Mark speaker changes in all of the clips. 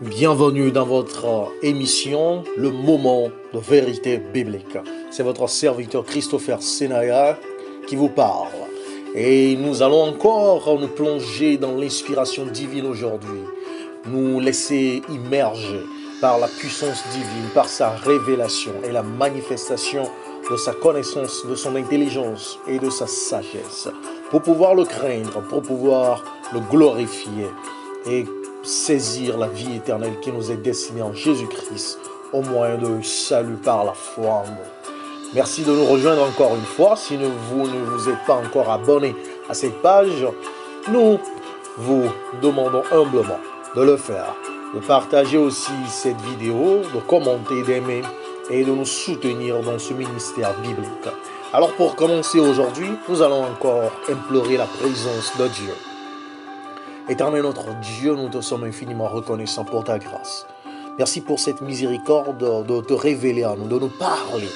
Speaker 1: Bienvenue dans votre émission, le moment de vérité biblique. C'est votre serviteur Christopher Senaya qui vous parle. Et nous allons encore nous plonger dans l'inspiration divine aujourd'hui. Nous laisser immerger par la puissance divine, par sa révélation et la manifestation de sa connaissance, de son intelligence et de sa sagesse. Pour pouvoir le craindre, pour pouvoir le glorifier et saisir la vie éternelle qui nous est destinée en Jésus-Christ au moyen de salut par la foi en nous. Merci de nous rejoindre encore une fois. Si vous ne vous êtes pas encore abonné à cette page, nous vous demandons humblement de le faire, de partager aussi cette vidéo, de commenter, d'aimer et de nous soutenir dans ce ministère biblique. Alors pour commencer aujourd'hui, nous allons encore implorer la présence de Dieu. Éternel notre Dieu, nous te sommes infiniment reconnaissants pour ta grâce. Merci pour cette miséricorde de te révéler à nous, de nous parler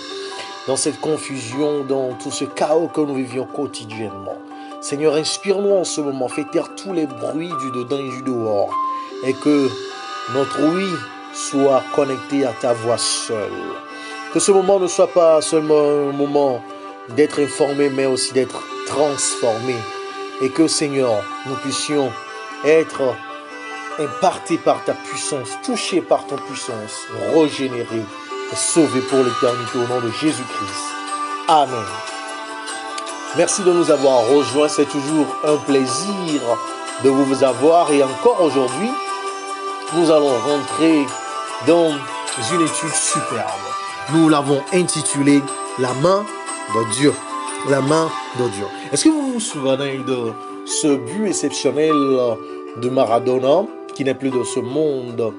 Speaker 1: dans cette confusion, dans tout ce chaos que nous vivions quotidiennement. Seigneur, inspire-nous en ce moment, fais taire tous les bruits du dedans et du dehors, et que notre oui soit connecté à ta voix seule. Que ce moment ne soit pas seulement un moment d'être informé, mais aussi d'être transformé, et que, Seigneur, nous puissions être imparti par ta puissance, touché par ton puissance, régénéré et sauvé pour l'éternité au nom de Jésus-Christ. Amen. Merci de nous avoir rejoints. C'est toujours un plaisir de vous avoir. Et encore aujourd'hui, nous allons rentrer dans une étude superbe. Nous l'avons intitulée « La main de Dieu ». La main de Dieu. Est-ce que vous vous souvenez de ce but exceptionnel de Maradona, qui n'est plus de ce monde,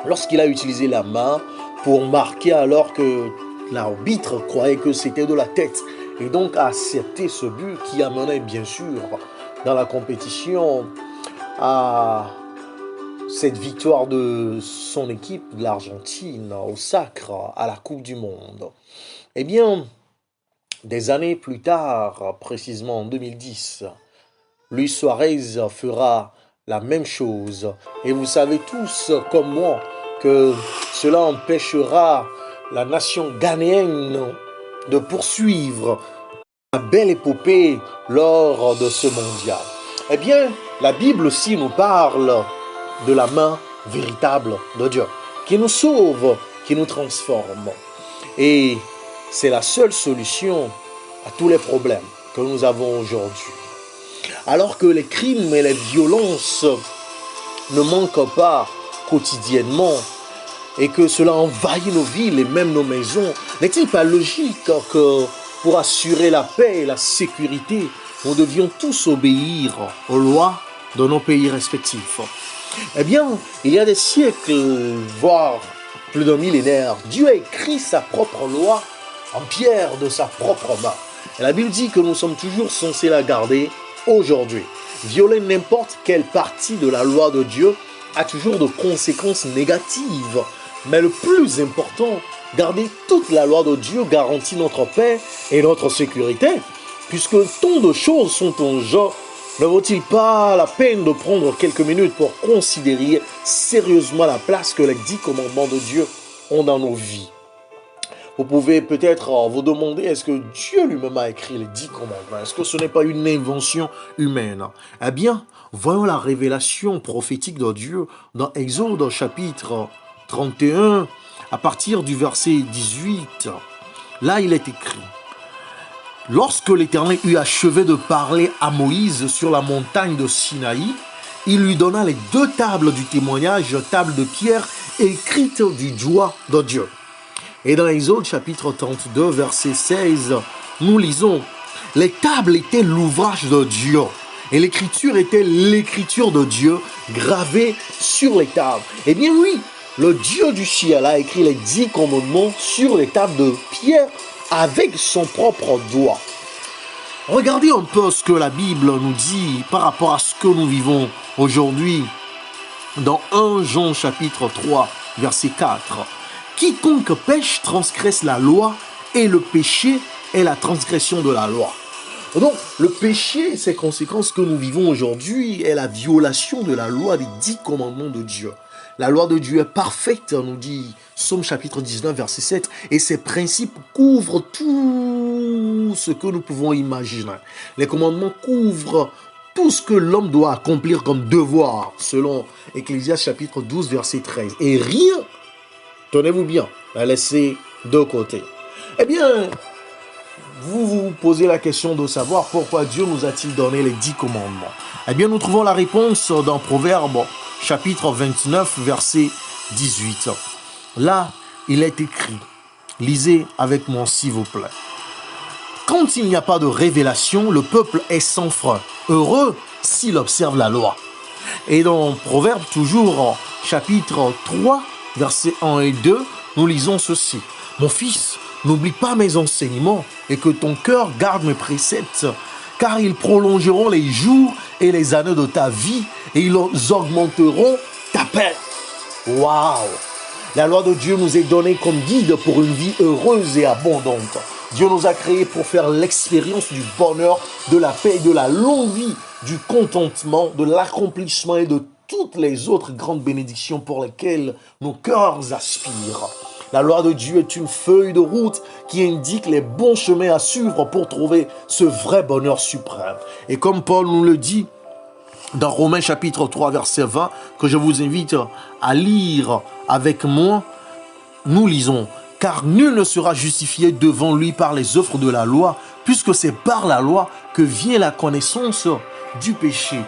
Speaker 1: lorsqu'il a utilisé la main pour marquer alors que l'arbitre croyait que c'était de la tête, et donc a accepté ce but qui amenait bien sûr dans la compétition à cette victoire de son équipe de l'Argentine au sacre à la Coupe du Monde. Eh bien, des années plus tard, précisément en 2010, Luis Suarez fera la même chose. Et vous savez tous, comme moi, que cela empêchera la nation ghanéenne de poursuivre la belle épopée lors de ce mondial. Eh bien, la Bible aussi nous parle de la main véritable de Dieu, qui nous sauve, qui nous transforme. Et c'est la seule solution à tous les problèmes que nous avons aujourd'hui. Alors que les crimes et les violences ne manquent pas quotidiennement et que cela envahit nos villes et même nos maisons, n'est-il pas logique que pour assurer la paix et la sécurité, nous devions tous obéir aux lois de nos pays respectifs? Eh bien, il y a des siècles, voire plus d'un millénaire, Dieu a écrit sa propre loi en pierre de sa propre main. Et la Bible dit que nous sommes toujours censés la garder aujourd'hui. Violer n'importe quelle partie de la loi de Dieu a toujours de conséquences négatives. Mais le plus important, garder toute la loi de Dieu garantit notre paix et notre sécurité. Puisque tant de choses sont en jeu, ne vaut-il pas la peine de prendre quelques minutes pour considérer sérieusement la place que les 10 commandements de Dieu ont dans nos vies? Vous pouvez peut-être vous demander, est-ce que Dieu lui-même a écrit les 10 commandements? Est-ce que ce n'est pas une invention humaine? Eh bien, voyons la révélation prophétique de Dieu dans Exode chapitre 31, à partir du verset 18. Là, il est écrit: lorsque l'Éternel eut achevé de parler à Moïse sur la montagne de Sinaï, il lui donna les 2 tables du témoignage, tables de pierre écrites du doigt de Dieu. Et dans Exode chapitre 32, verset 16, nous lisons: les tables étaient l'ouvrage de Dieu, et l'écriture était l'écriture de Dieu gravée sur les tables. Eh bien oui, le Dieu du ciel a écrit les 10 commandements sur les tables de pierre avec son propre doigt. Regardez un peu ce que la Bible nous dit par rapport à ce que nous vivons aujourd'hui. Dans 1 Jean chapitre 3, verset 4. Quiconque pêche transgresse la loi, et le péché est la transgression de la loi. Donc, le péché, ses conséquences que nous vivons aujourd'hui, est la violation de la loi des 10 commandements de Dieu. La loi de Dieu est parfaite, nous dit Psaume chapitre 19, verset 7. Et ses principes couvrent tout ce que nous pouvons imaginer. Les commandements couvrent tout ce que l'homme doit accomplir comme devoir, selon Ecclésiaste chapitre 12, verset 13. Et rien, tenez-vous bien, la laisser de côté. Eh bien, vous vous posez la question de savoir pourquoi Dieu nous a-t-il donné les 10 commandements. Eh bien, nous trouvons la réponse dans Proverbes, chapitre 29, verset 18. Là, il est écrit, lisez avec moi s'il vous plaît. Quand il n'y a pas de révélation, le peuple est sans frein, heureux s'il observe la loi. Et dans Proverbes, toujours chapitre 3, versets 1 et 2, nous lisons ceci. Mon fils, n'oublie pas mes enseignements et que ton cœur garde mes préceptes, car ils prolongeront les jours et les années de ta vie et ils augmenteront ta paix. Waouh! La loi de Dieu nous est donnée comme guide pour une vie heureuse et abondante. Dieu nous a créés pour faire l'expérience du bonheur, de la paix et de la longue vie, du contentement, de l'accomplissement et de toutes les autres grandes bénédictions pour lesquelles nos cœurs aspirent. La loi de Dieu est une feuille de route qui indique les bons chemins à suivre pour trouver ce vrai bonheur suprême. Et comme Paul nous le dit dans Romains chapitre 3 verset 20, que je vous invite à lire avec moi, nous lisons « Car nul ne sera justifié devant lui par les œuvres de la loi, puisque c'est par la loi que vient la connaissance du péché. »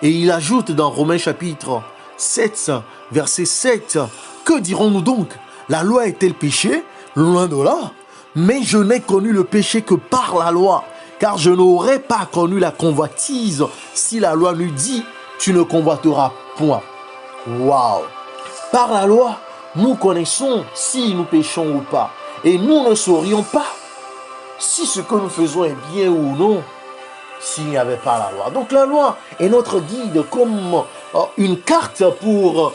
Speaker 1: Et il ajoute dans Romains chapitre 7 verset 7, « Que dirons-nous donc ? La loi est-elle péché? Loin de là. Mais je n'ai connu le péché que par la loi, car je n'aurais pas connu la convoitise si la loi nous dit « Tu ne convoiteras point ». Waouh! Par la loi, nous connaissons si nous péchons ou pas. Et nous ne saurions pas si ce que nous faisons est bien ou non s'il n'y avait pas la loi. Donc la loi est notre guide comme une carte pour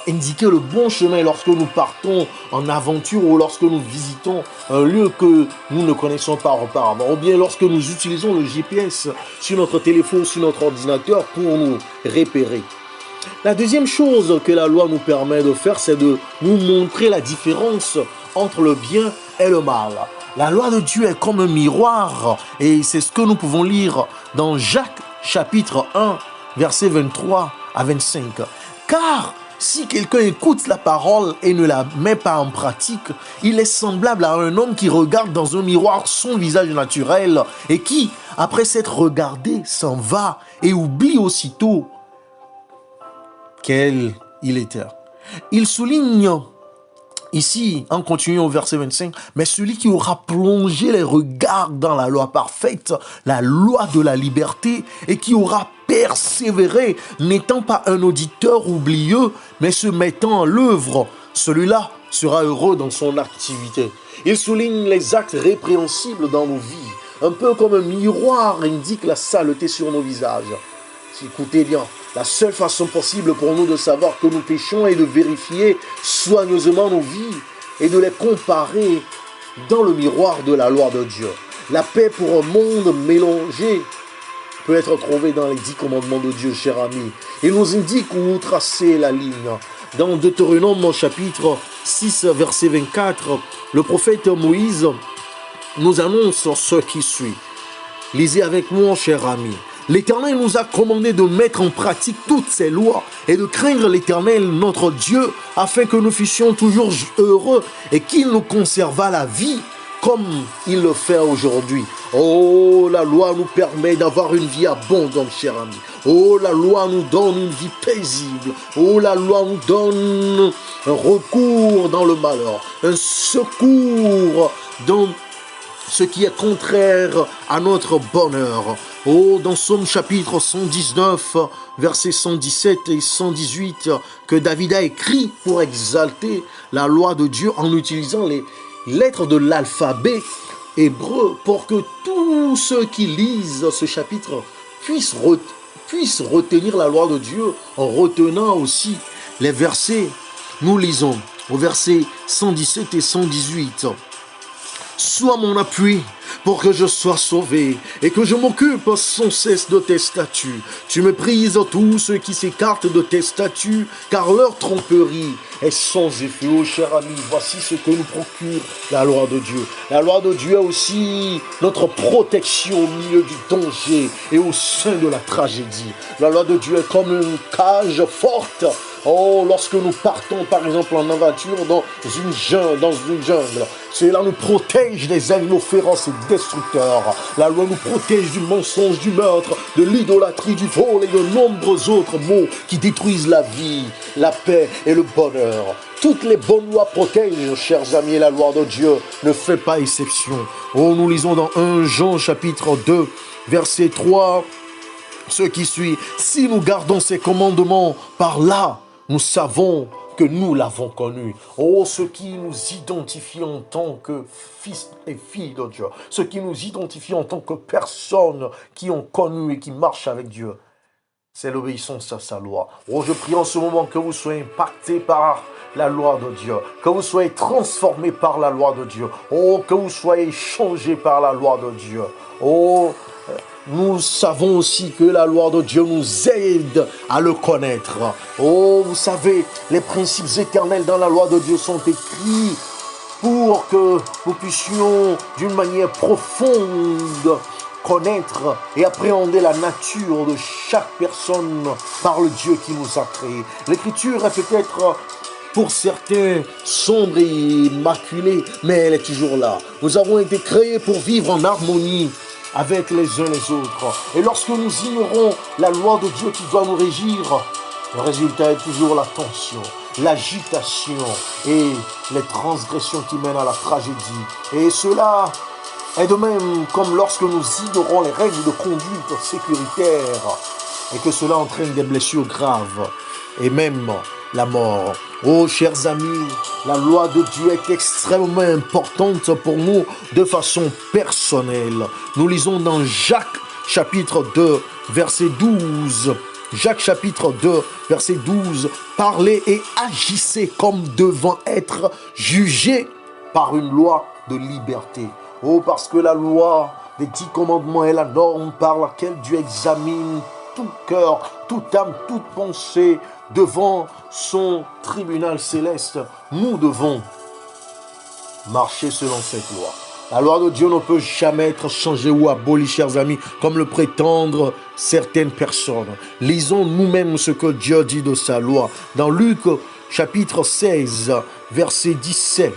Speaker 1: indiquer le bon chemin lorsque nous partons en aventure ou lorsque nous visitons un lieu que nous ne connaissons pas auparavant, ou bien lorsque nous utilisons le GPS sur notre téléphone, sur notre ordinateur pour nous repérer. La deuxième chose que la loi nous permet de faire, c'est de nous montrer la différence entre le bien et le mal. La loi de Dieu est comme un miroir et c'est ce que nous pouvons lire dans Jacques chapitre 1, versets 23 à 25. Car si quelqu'un écoute la parole et ne la met pas en pratique, il est semblable à un homme qui regarde dans un miroir son visage naturel et qui, après s'être regardé, s'en va et oublie aussitôt quel il était. Il souligne ici, en continuant au verset 25, mais celui qui aura plongé les regards dans la loi parfaite, la loi de la liberté, et qui aura persévéré, n'étant pas un auditeur oublieux, mais se mettant en l'œuvre, celui-là sera heureux dans son activité. Il souligne les actes répréhensibles dans nos vies, un peu comme un miroir indique la saleté sur nos visages. Écoutez bien, la seule façon possible pour nous de savoir que nous péchons est de vérifier soigneusement nos vies et de les comparer dans le miroir de la loi de Dieu. La paix pour un monde mélangé peut être trouvée dans les 10 commandements de Dieu, cher ami. Il nous indique où tracer la ligne. Dans Deutéronome chapitre 6, verset 24, le prophète Moïse nous annonce ce qui suit. Lisez avec moi, cher ami. L'Éternel nous a commandé de mettre en pratique toutes ces lois et de craindre l'Éternel, notre Dieu, afin que nous fussions toujours heureux et qu'il nous conservât la vie comme il le fait aujourd'hui. Oh, la loi nous permet d'avoir une vie abondante, cher ami. Oh, la loi nous donne une vie paisible. Oh, la loi nous donne un recours dans le malheur, un secours dans ce qui est contraire à notre bonheur. Oh, dans Psaume chapitre 119, versets 117 et 118, que David a écrit pour exalter la loi de Dieu en utilisant les lettres de l'alphabet hébreu pour que tous ceux qui lisent ce chapitre puissent retenir la loi de Dieu en retenant aussi les versets. Nous lisons au verset 117 et 118. Sois mon appui pour que je sois sauvé et que je m'occupe sans cesse de tes statuts. Tu méprises tous ceux qui s'écartent de tes statuts, car leur tromperie est sans effet. Oh, cher ami, voici ce que nous procure la loi de Dieu. La loi de Dieu est aussi notre protection au milieu du danger et au sein de la tragédie. La loi de Dieu est comme une cage forte. Oh, lorsque nous partons, par exemple, en aventure dans une jungle, cela nous protège des animaux féroces et destructeurs. La loi nous protège du mensonge, du meurtre, de l'idolâtrie, du vol et de nombreux autres maux qui détruisent la vie, la paix et le bonheur. Toutes les bonnes lois protègent, chers amis, et la loi de Dieu ne fait pas exception. Oh, nous lisons dans 1 Jean chapitre 2, verset 3, ce qui suit. Si nous gardons ses commandements, par là, nous savons que nous l'avons connu. Oh, ce qui nous identifie en tant que fils et filles de Dieu, ce qui nous identifie en tant que personnes qui ont connu et qui marchent avec Dieu, c'est l'obéissance à sa loi. Oh, je prie en ce moment que vous soyez impactés par la loi de Dieu, que vous soyez transformés par la loi de Dieu. Oh, que vous soyez changés par la loi de Dieu. Oh, nous savons aussi que la loi de Dieu nous aide à le connaître. Oh, vous savez, les principes éternels dans la loi de Dieu sont écrits pour que nous puissions d'une manière profonde connaître et appréhender la nature de chaque personne par le Dieu qui nous a créés. L'écriture est peut-être pour certains sombre et maculée, mais elle est toujours là. Nous avons été créés pour vivre en harmonie avec les uns les autres. Et lorsque nous ignorons la loi de Dieu qui doit nous régir, le résultat est toujours la tension, l'agitation et les transgressions qui mènent à la tragédie. Et cela est de même comme lorsque nous ignorons les règles de conduite sécuritaire et que cela entraîne des blessures graves et même la mort. Oh, chers amis, la loi de Dieu est extrêmement importante pour nous de façon personnelle. Nous lisons dans Jacques chapitre 2, verset 12. Jacques chapitre 2, verset 12. Parlez et agissez comme devant être jugés par une loi de liberté. Oh, parce que la loi des 10 commandements est la norme par laquelle Dieu examine tout cœur, toute âme, toute pensée devant son tribunal céleste. Nous devons marcher selon cette loi. La loi de Dieu ne peut jamais être changée ou abolie, chers amis, comme le prétendent certaines personnes. Lisons nous-mêmes ce que Dieu dit de sa loi. Dans Luc chapitre 16, verset 17.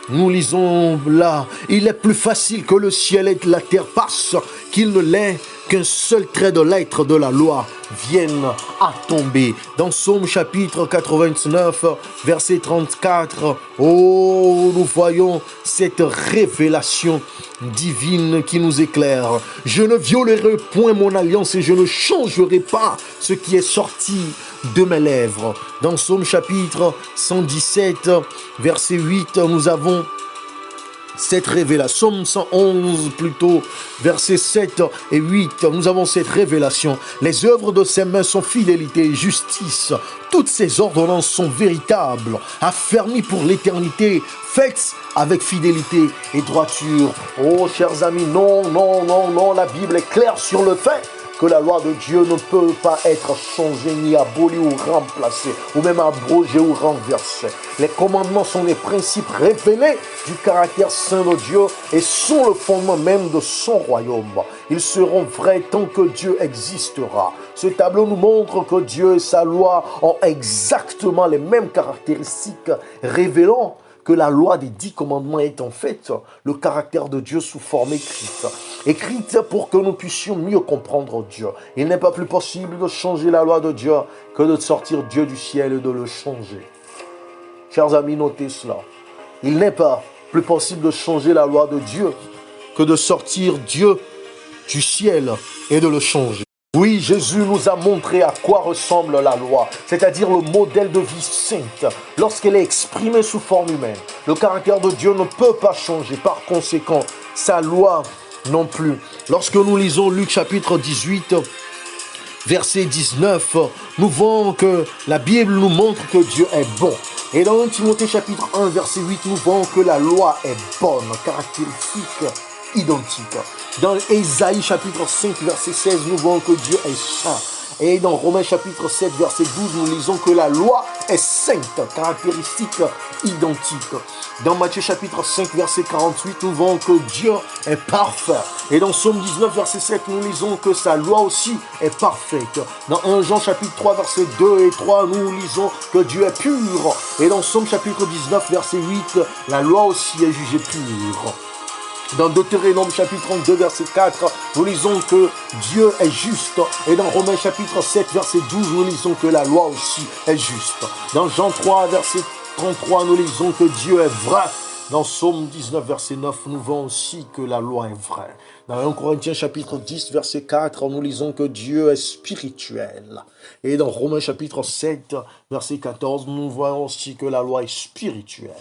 Speaker 1: Nous lisons là, il est plus facile que le ciel et la terre passent qu'il ne l'est qu'un seul trait de lettre de la loi vienne à tomber. Dans Psaume chapitre 89, verset 34, oh, nous voyons cette révélation divine qui nous éclaire. Je ne violerai point mon alliance et je ne changerai pas ce qui est sorti de mes lèvres. Dans Psaume chapitre 117, verset 8, nous avons cette révélation. Somme 111 plutôt, versets 7 et 8, nous avons cette révélation. Les œuvres de ses mains sont fidélité et justice. Toutes ses ordonnances sont véritables, affermies pour l'éternité, faites avec fidélité et droiture. Oh, chers amis, non, non, non, non, la Bible est claire sur le fait que la loi de Dieu ne peut pas être changée, ni abolie ou remplacée, ou même abrogée ou renversée. Les commandements sont des principes révélés du caractère saint de Dieu et sont le fondement même de son royaume. Ils seront vrais tant que Dieu existera. Ce tableau nous montre que Dieu et sa loi ont exactement les mêmes caractéristiques, révélant que la loi des 10 commandements est en fait le caractère de Dieu sous forme écrite. Écrite pour que nous puissions mieux comprendre Dieu. Il n'est pas plus possible de changer la loi de Dieu que de sortir Dieu du ciel et de le changer. Chers amis, notez cela. Il n'est pas plus possible de changer la loi de Dieu que de sortir Dieu du ciel et de le changer. Oui, Jésus nous a montré à quoi ressemble la loi, c'est-à-dire le modèle de vie sainte, lorsqu'elle est exprimée sous forme humaine. Le caractère de Dieu ne peut pas changer, par conséquent, sa loi non plus. Lorsque nous lisons Luc chapitre 18, verset 19, nous voyons que la Bible nous montre que Dieu est bon. Et dans Timothée chapitre 1, verset 8, nous voyons que la loi est bonne, caractéristique identique. Dans Ésaïe chapitre 5, verset 16, nous voyons que Dieu est saint. Et dans Romains chapitre 7, verset 12, nous lisons que la loi est sainte, caractéristique identique. Dans Matthieu chapitre 5, verset 48, nous voyons que Dieu est parfait. Et dans Psaume 19, verset 7, nous lisons que sa loi aussi est parfaite. Dans 1 Jean chapitre 3, verset 2 et 3, nous lisons que Dieu est pur. Et dans Psaume chapitre 19, verset 8, la loi aussi est jugée pure. Dans Deutéronome chapitre 32, verset 4, nous lisons que Dieu est juste. Et dans Romains chapitre 7, verset 12, nous lisons que la loi aussi est juste. Dans Jean 3, verset 33, nous lisons que Dieu est vrai. Dans Psaume 19, verset 9, nous voyons aussi que la loi est vraie. Dans 1 Corinthiens chapitre 10, verset 4, nous lisons que Dieu est spirituel. Et dans Romains chapitre 7, verset 14, nous voyons aussi que la loi est spirituelle.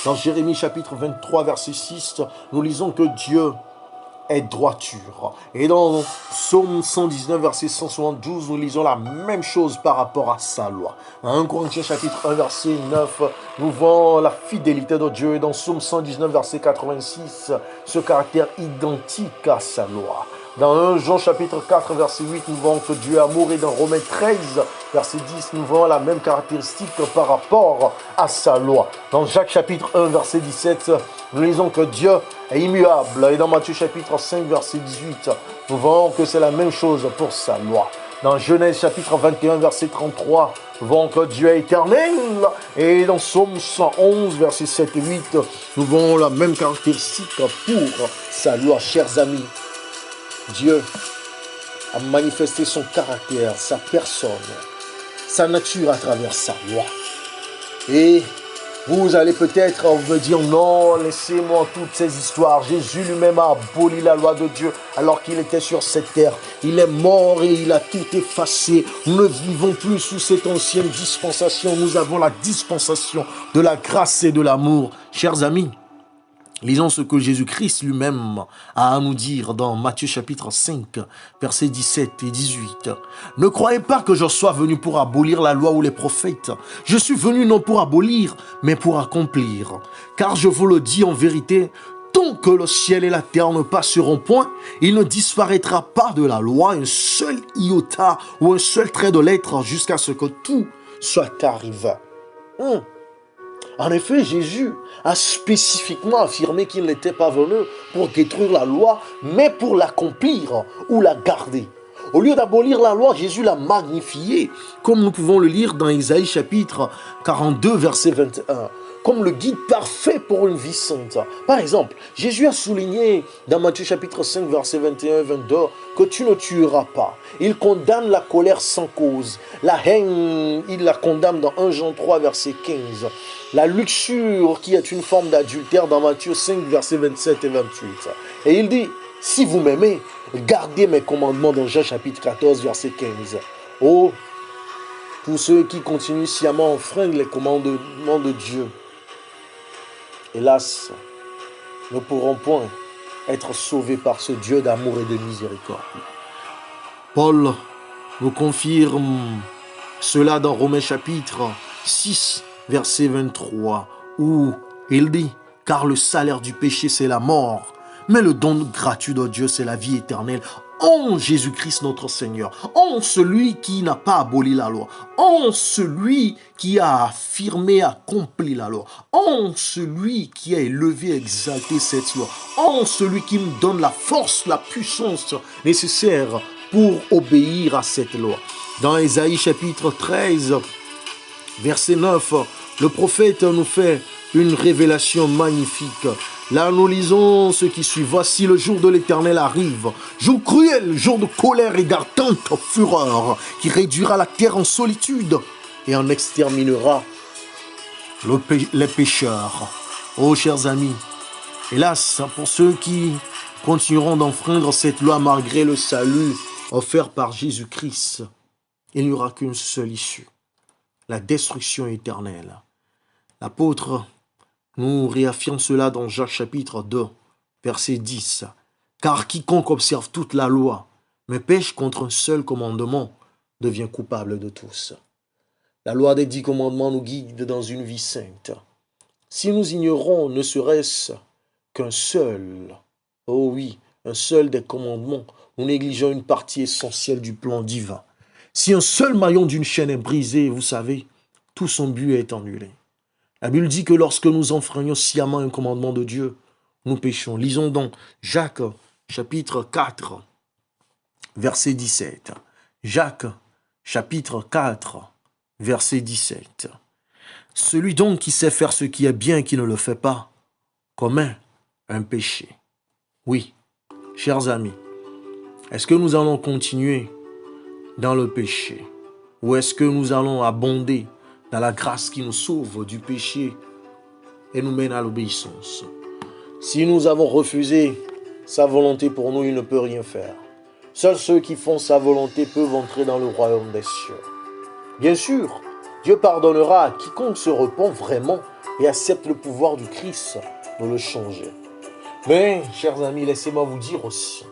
Speaker 1: Dans Jérémie chapitre 23, verset 6, nous lisons que Dieu est droiture. Et dans Psaume 119, verset 172, nous lisons la même chose par rapport à sa loi. Dans 1 Corinthiens chapitre 1, verset 9, nous voyons la fidélité de Dieu. Et dans Psaume 119, verset 86, ce caractère identique à sa loi. Dans 1 Jean chapitre 4, verset 8, nous voyons que Dieu est amour. Et dans Romains 13, verset 10, nous voyons la même caractéristique par rapport à sa loi. Dans Jacques chapitre 1, verset 17, nous lisons que Dieu est immuable. Et dans Matthieu chapitre 5, verset 18, nous voyons que c'est la même chose pour sa loi. Dans Genèse chapitre 21, verset 33, nous voyons que Dieu est éternel. Et dans Psaume 111, verset 7 et 8, nous voyons la même caractéristique pour sa loi. Chers amis, Dieu a manifesté son caractère, sa personne, sa nature à travers sa loi. Et vous allez peut-être me dire, non, laissez-moi toutes ces histoires. Jésus lui-même a aboli la loi de Dieu alors qu'il était sur cette terre. Il est mort et il a tout effacé. Nous ne vivons plus sous cette ancienne dispensation. Nous avons la dispensation de la grâce et de l'amour. Chers amis, lisons ce que Jésus-Christ lui-même a à nous dire dans Matthieu chapitre 5, versets 17 et 18. Ne croyez pas que je sois venu pour abolir la loi ou les prophètes. Je suis venu non pour abolir, mais pour accomplir. Car je vous le dis en vérité, tant que le ciel et la terre ne passeront point, il ne disparaîtra pas de la loi un seul iota ou un seul trait de lettre jusqu'à ce que tout soit arrivé. En effet, Jésus a spécifiquement affirmé qu'il n'était pas venu pour détruire la loi, mais pour l'accomplir ou la garder. Au lieu d'abolir la loi, Jésus l'a magnifiée, comme nous pouvons le lire dans Ésaïe chapitre 42, verset 21, comme le guide parfait pour une vie sainte. Par exemple, Jésus a souligné dans Matthieu chapitre 5, verset 21 et 22, que tu ne tueras pas. Il condamne la colère sans cause. La haine, il la condamne dans 1 Jean 3, verset 15. La luxure, qui est une forme d'adultère, dans Matthieu 5, verset 27 et 28. Et il dit, si vous m'aimez, gardez mes commandements dans Jean chapitre 14, verset 15. Oh, pour ceux qui continuent sciemment à enfreindre les commandements de Dieu, hélas, ne pourront point être sauvés par ce Dieu d'amour et de miséricorde. Paul nous confirme cela dans Romains chapitre 6, verset 23, où il dit, car le salaire du péché c'est la mort, mais le don gratuit de Dieu c'est la vie éternelle en Jésus-Christ notre Seigneur, en celui qui n'a pas aboli la loi, en celui qui a affirmé, accompli la loi, en celui qui a élevé, exalté cette loi, en celui qui me donne la force, la puissance nécessaire pour obéir à cette loi. Dans Ésaïe chapitre 13, verset 9, le prophète nous fait une révélation magnifique. Là, nous lisons ce qui suit. Voici le jour de l'Éternel arrive. Jour cruel, jour de colère et d'ardente fureur, qui réduira la terre en solitude et en exterminera les pécheurs. Oh, chers amis, hélas, pour ceux qui continueront d'enfreindre cette loi malgré le salut offert par Jésus-Christ, il n'y aura qu'une seule issue, la destruction éternelle. L'apôtre nous réaffirme cela dans Jacques chapitre 2, verset 10. Car quiconque observe toute la loi, mais pêche contre un seul commandement, devient coupable de tous. La loi des 10 commandements nous guide dans une vie sainte. Si nous ignorons ne serait-ce qu'un seul Oh oui, un seul des commandements, nous négligeons une partie essentielle du plan divin. Si un seul maillon d'une chaîne est brisé, vous savez, tout son but est annulé. La Bible dit que lorsque nous enfreignons sciemment un commandement de Dieu, nous péchons. Lisons donc Jacques chapitre 4, verset 17. Jacques chapitre 4, verset 17. Celui donc qui sait faire ce qui est bien et qui ne le fait pas, commet un péché. Oui, chers amis, est-ce que nous allons continuer dans le péché ou est-ce que nous allons abonder dans la grâce qui nous sauve du péché et nous mène à l'obéissance? Si nous avons refusé sa volonté pour nous, il ne peut rien faire. Seuls ceux qui font sa volonté peuvent entrer dans le royaume des cieux. Bien sûr, Dieu pardonnera à quiconque se repent vraiment et accepte le pouvoir du Christ de le changer. Mais, chers amis, laissez-moi vous dire aussi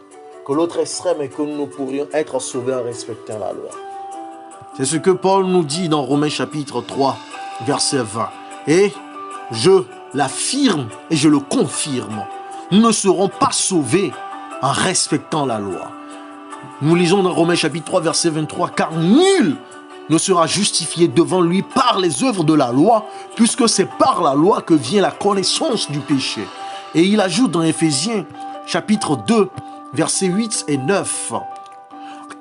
Speaker 1: que l'autre extrême est que nous pourrions être sauvés en respectant la loi. C'est ce que Paul nous dit dans Romains chapitre 3, verset 20. Et je l'affirme et je le confirme. Nous ne serons pas sauvés en respectant la loi. Nous lisons dans Romains chapitre 3, verset 23, car nul ne sera justifié devant lui par les œuvres de la loi, puisque c'est par la loi que vient la connaissance du péché. Et il ajoute dans Éphésiens chapitre 2, versets 8 et 9.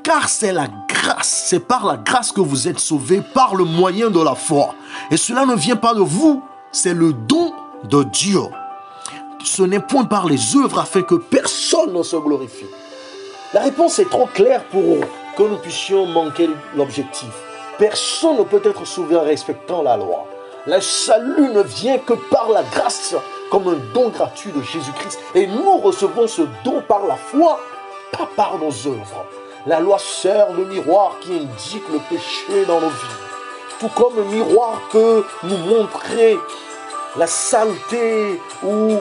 Speaker 1: Car c'est la grâce, c'est par la grâce que vous êtes sauvés par le moyen de la foi. Et cela ne vient pas de vous, c'est le don de Dieu. Ce n'est point par les œuvres afin que personne ne se glorifie. La réponse est trop claire pour que nous puissions manquer l'objectif. Personne ne peut être sauvé en respectant la loi. Le salut ne vient que par la grâce, comme un don gratuit de Jésus-Christ. Et nous recevons ce don par la foi, pas par nos œuvres. La loi sert de miroir qui indique le péché dans nos vies. Tout comme un miroir peut nous montrer la saleté ou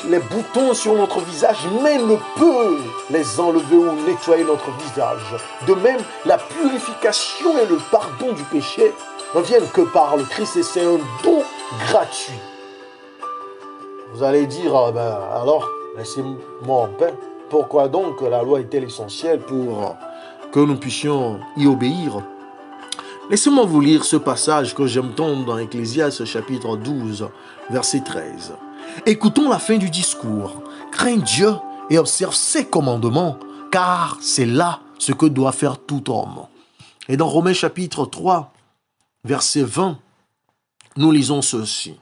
Speaker 1: les boutons sur notre visage, mais ne peut les enlever ou nettoyer notre visage. De même, la purification et le pardon du péché ne viennent que par le Christ et c'est un don gratuit. Vous allez dire, alors, laissez-moi en paix. Pourquoi donc la loi est-elle essentielle pour que nous puissions y obéir? Laissez-moi vous lire ce passage que j'aime tant dans Ecclésiaste chapitre 12, verset 13. Écoutons la fin du discours. Crains Dieu et observe ses commandements, car c'est là ce que doit faire tout homme. Et dans Romains chapitre 3, verset 20, nous lisons ceci.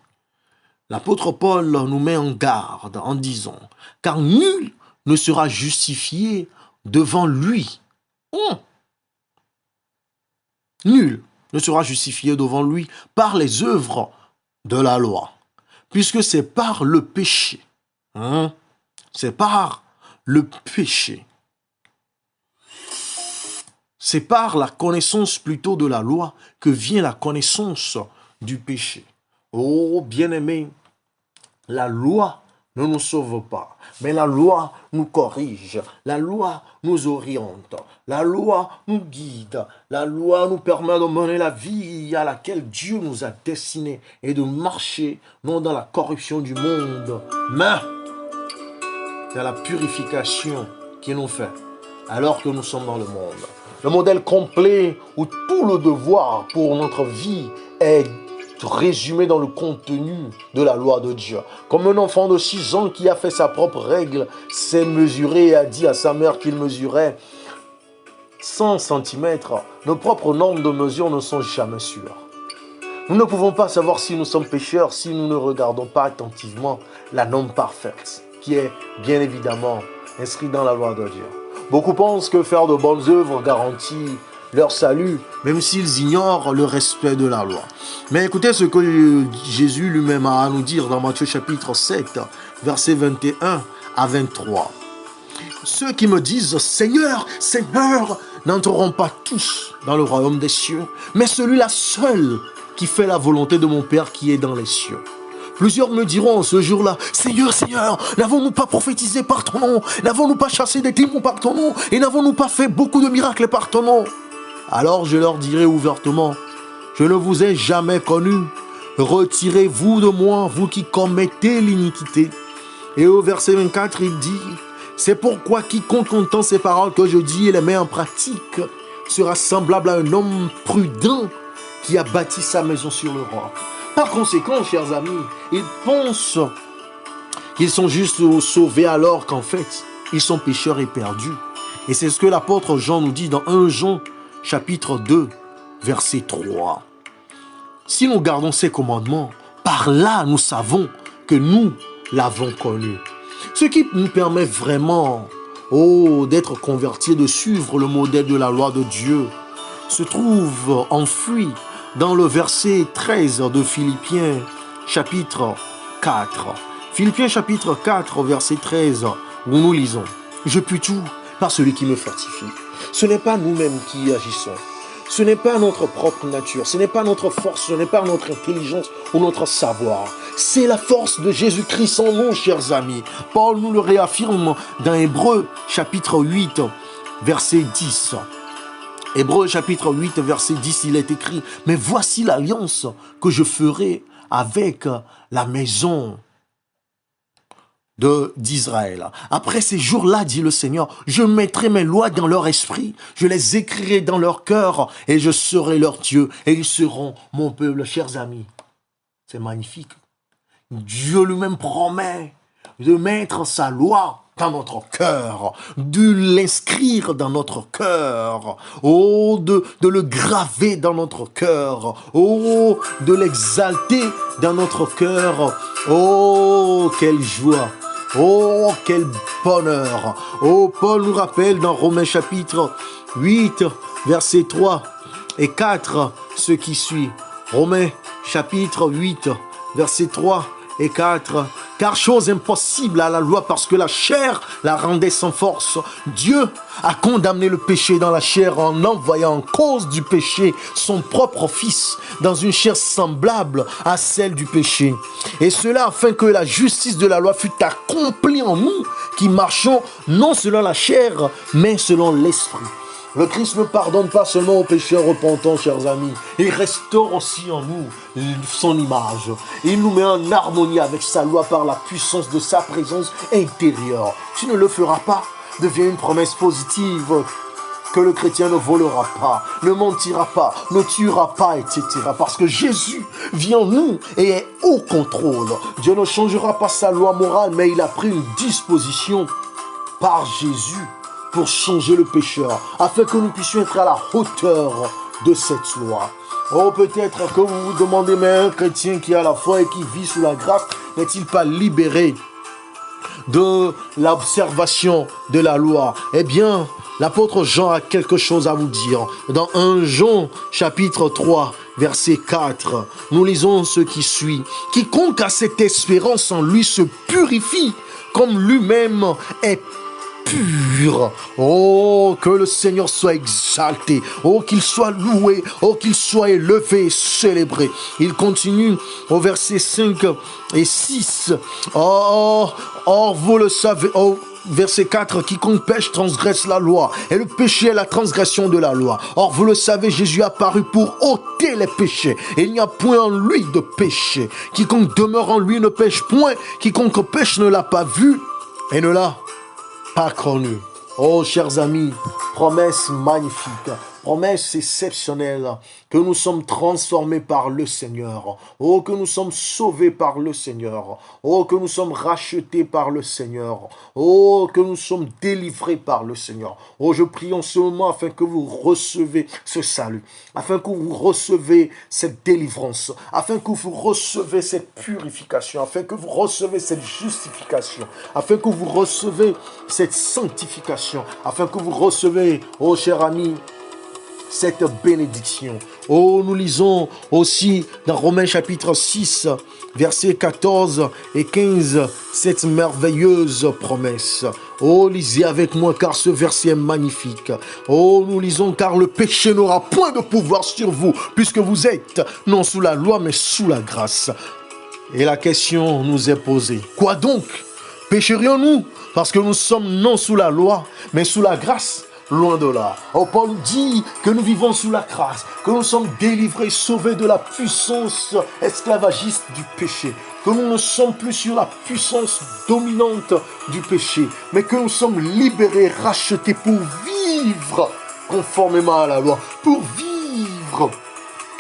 Speaker 1: L'apôtre Paul nous met en garde en disant, car nul ne sera justifié devant lui. Nul ne sera justifié devant lui par les œuvres de la loi, puisque c'est par le péché. C'est par le péché. C'est par la connaissance plutôt de la loi que vient la connaissance du péché. Oh, bien-aimés, la loi ne nous sauve pas, mais la loi nous corrige, la loi nous oriente, la loi nous guide, la loi nous permet de mener la vie à laquelle Dieu nous a destinés et de marcher non dans la corruption du monde, mais dans la purification qui nous fait alors que nous sommes dans le monde. Le modèle complet où tout le devoir pour notre vie est résumé dans le contenu de la loi de Dieu. Comme un enfant de 6 ans qui a fait sa propre règle, s'est mesuré et a dit à sa mère qu'il mesurait 100 cm, nos propres normes de mesure ne sont jamais sûres. Nous ne pouvons pas savoir si nous sommes pécheurs si nous ne regardons pas attentivement la norme parfaite, qui est bien évidemment inscrite dans la loi de Dieu. Beaucoup pensent que faire de bonnes œuvres garantit leur salut, même s'ils ignorent le respect de la loi. Mais écoutez ce que Jésus lui-même a à nous dire dans Matthieu chapitre 7, versets 21 à 23. Ceux qui me disent « Seigneur, Seigneur » n'entreront pas tous dans le royaume des cieux, mais celui-là seul qui fait la volonté de mon Père qui est dans les cieux. Plusieurs me diront ce jour-là, « Seigneur, Seigneur, n'avons-nous pas prophétisé par ton nom? N'avons-nous pas chassé des démons par ton nom? Et n'avons-nous pas fait beaucoup de miracles par ton nom ?» Alors je leur dirai ouvertement, « Je ne vous ai jamais connu. Retirez-vous de moi, vous qui commettez l'iniquité. » Et au verset 24, il dit, « C'est pourquoi quiconque entend ces paroles que je dis et les met en pratique sera semblable à un homme prudent qui a bâti sa maison sur le roc. » Par conséquent, chers amis, ils pensent qu'ils sont juste sauvés alors qu'en fait, ils sont pécheurs et perdus. Et c'est ce que l'apôtre Jean nous dit dans 1 Jean chapitre 2, verset 3. Si nous gardons ces commandements, par là nous savons que nous l'avons connu. Ce qui nous permet vraiment d'être convertis, de suivre le modèle de la loi de Dieu, se trouve enfoui dans le verset 13 de Philippiens chapitre 4. Philippiens chapitre 4, verset 13, où nous lisons « Je puis tout par celui qui me fortifie. » Ce n'est pas nous-mêmes qui agissons. Ce n'est pas notre propre nature, ce n'est pas notre force, ce n'est pas notre intelligence ou notre savoir. C'est la force de Jésus-Christ en nous, chers amis. Paul nous le réaffirme dans Hébreux chapitre 8, verset 10. Hébreux chapitre 8, verset 10, il est écrit « Mais voici l'alliance que je ferai avec la maison d'Israël. Après ces jours-là, dit le Seigneur, je mettrai mes lois dans leur esprit, je les écrirai dans leur cœur et je serai leur Dieu et ils seront mon peuple. » Chers amis, c'est magnifique. Dieu lui-même promet de mettre sa loi dans notre cœur, de l'inscrire dans notre cœur, de le graver dans notre cœur, de l'exalter dans notre cœur. Oh, quelle joie! Oh, quel bonheur! Oh, Paul nous rappelle dans Romains chapitre 8, versets 3 et 4, ce qui suit. Romains chapitre 8, versets 3 et 4. Car chose impossible à la loi parce que la chair la rendait sans force. Dieu a condamné le péché dans la chair en envoyant en cause du péché son propre fils dans une chair semblable à celle du péché. Et cela afin que la justice de la loi fût accomplie en nous qui marchons non selon la chair mais selon l'esprit. Le Christ ne pardonne pas seulement aux pécheurs repentants, chers amis. Il restaure aussi en nous son image. Il nous met en harmonie avec sa loi par la puissance de sa présence intérieure. Tu ne le feras pas, devient une promesse positive que le chrétien ne volera pas, ne mentira pas, ne tuera pas, etc. Parce que Jésus vient en nous et est au contrôle. Dieu ne changera pas sa loi morale, mais il a pris une disposition par Jésus pour changer le pécheur, afin que nous puissions être à la hauteur de cette loi. Oh, peut-être que vous vous demandez, mais un chrétien qui a la foi et qui vit sous la grâce, n'est-il pas libéré de l'observation de la loi? Eh bien, l'apôtre Jean a quelque chose à vous dire. Dans 1 Jean, chapitre 3, verset 4, nous lisons ce qui suit. « Quiconque a cette espérance en lui se purifie, comme lui-même est pur. » Oh, que le Seigneur soit exalté. Oh, qu'il soit loué. Oh, qu'il soit élevé et célébré. Il continue au verset 5 et 6. Or, vous le savez. Oh, verset 4, quiconque pêche transgresse la loi, et le péché est la transgression de la loi. Or, vous le savez, Jésus est apparu pour ôter les péchés, et il n'y a point en lui de péché. Quiconque demeure en lui ne pêche point, quiconque pêche ne l'a pas vu et ne l'a pas connu. Oh, chers amis, promesse magnifique, promesse exceptionnelle, que nous sommes transformés par le Seigneur. Oh, que nous sommes sauvés par le Seigneur. Oh, que nous sommes rachetés par le Seigneur. Oh, que nous sommes délivrés par le Seigneur. Oh, je prie en ce moment afin que vous recevez ce salut, afin que vous recevez cette délivrance, afin que vous recevez cette purification, afin que vous recevez cette justification, afin que vous recevez cette sanctification, afin que vous recevez, oh cher ami, cette bénédiction. Oh, nous lisons aussi dans Romains chapitre 6, versets 14 et 15, cette merveilleuse promesse. Oh, lisez avec moi car ce verset est magnifique. Oh, nous lisons car le péché n'aura point de pouvoir sur vous, puisque vous êtes non sous la loi mais sous la grâce. Et la question nous est posée. Quoi donc? Pécherions-nous parce que nous sommes non sous la loi mais sous la grâce? loin de là. Oh, Paul dit que nous vivons sous la grâce, que nous sommes délivrés, sauvés de la puissance esclavagiste du péché, que nous ne sommes plus sur la puissance dominante du péché, mais que nous sommes libérés, rachetés pour vivre conformément à la loi, pour vivre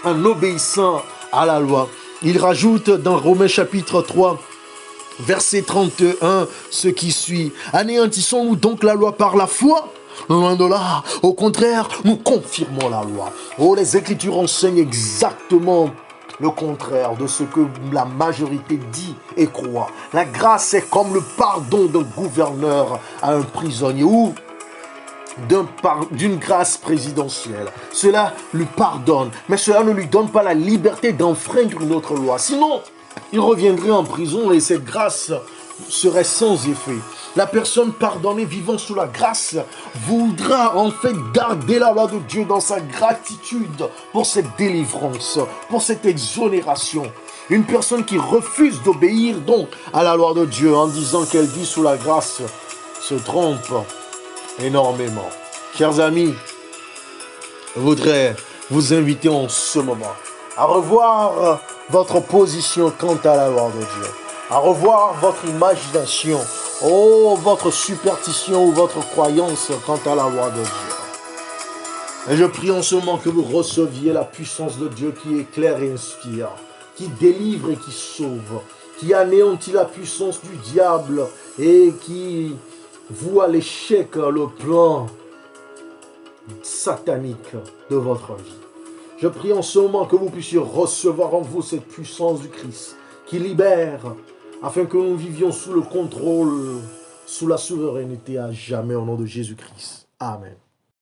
Speaker 1: en obéissant à la loi. Il rajoute dans Romains chapitre 3, verset 31, ce qui suit. Anéantissons-nous donc la loi par la foi? Loin de là. Au contraire, nous confirmons la loi. Oh, les Écritures enseignent exactement le contraire de ce que la majorité dit et croit. La grâce est comme le pardon d'un gouverneur à un prisonnier ou d'une grâce présidentielle. Cela lui pardonne, mais cela ne lui donne pas la liberté d'enfreindre une autre loi. Sinon, il reviendrait en prison et cette grâce serait sans effet. La personne pardonnée vivant sous la grâce voudra en fait garder la loi de Dieu dans sa gratitude pour cette délivrance, pour cette exonération. Une personne qui refuse d'obéir donc à la loi de Dieu en disant qu'elle vit sous la grâce se trompe énormément. Chers amis, je voudrais vous inviter en ce moment à revoir votre position quant à la loi de Dieu, à revoir votre imagination, votre superstition ou votre croyance quant à la loi de Dieu. Et je prie en ce moment que vous receviez la puissance de Dieu qui éclaire et inspire, qui délivre et qui sauve, qui anéantit la puissance du diable et qui voit l'échec, le plan satanique de votre vie. Je prie en ce moment que vous puissiez recevoir en vous cette puissance du Christ qui libère, afin que nous vivions sous le contrôle, sous la souveraineté à jamais au nom de Jésus-Christ. Amen.